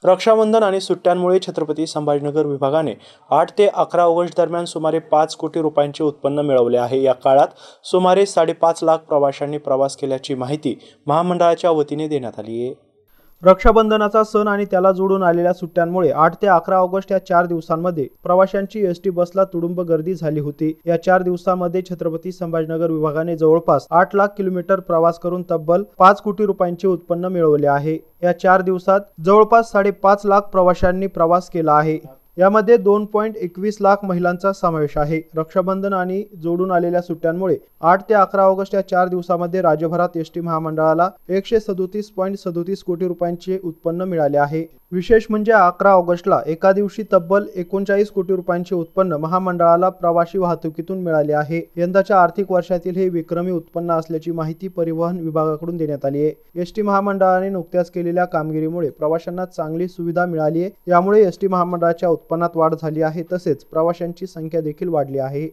रक्षाबंधन आणि सुट्ट्यांमुळे छत्रपती संभाजीनगर विभागाने 8 ते 11 ऑगस्ट दरम्यान सुमारे 5 कोटी रुपयांचे उत्पन्न मिळवले आहे। या काळात सुमारे 5.5 लाख प्रवाशांनी प्रवास केल्याची माहिती महामंडळाच्या वतीने देण्यात आली आहे। रक्षाबंधनाचा सण आणि त्याला जोडून आलेल्या सुट्ट्यांमुळे 8 ते 11 ऑगस्ट या 4 दिवसांमध्ये प्रवाशांची एसटी बसला तुडुंब गर्दी झाली होती। या 4 दिवसांमध्ये छत्रपती संभाजीनगर विभागाने जवळपास 8 लाख किलोमीटर प्रवास करून तब्बल 5 कोटी रुपयांचे उत्पन्न मिळवले आहे। या 4 दिवसात जवळपास 5.5 लाख प्रवाशांनी प्रवास केला आहे। यामध्ये 2.21 लाख महिलांचा समावेश आहे। रक्षाबंधन आणि जोडून आलेल्या सुट्ट्यांमुळे 8 ते 11 ऑगस्ट या 4 दिवसांमध्ये राज्यभरात एसटी महामंडळाला 137.37 कोटी रुपयांचे उत्पन्न मिळाले आहे। विशेष म्हणजे 11 ऑगस्टला एका दिवशी तब्बल 39 कोटी रुपयांचे उत्पन्न महामंडळाला प्रवासी वाहतुकीतून मिळाले आहे। यंदाच्या आर्थिक वर्षातील हे विक्रमी उत्पन्न असल्याची माहिती परिवहन विभागाकडून देण्यात आली आहे। एसटी महामंडळाने नुकत्याच केलेल्या कामगिरीमुळे प्रवाशांना चांगली सुविधा मिळाली आहे। यामुळे एसटी महामंडळाच्या उत्पन्नात वाढ झाली आहे, तसेच प्रवाशांची संख्या देखील वाढली आहे।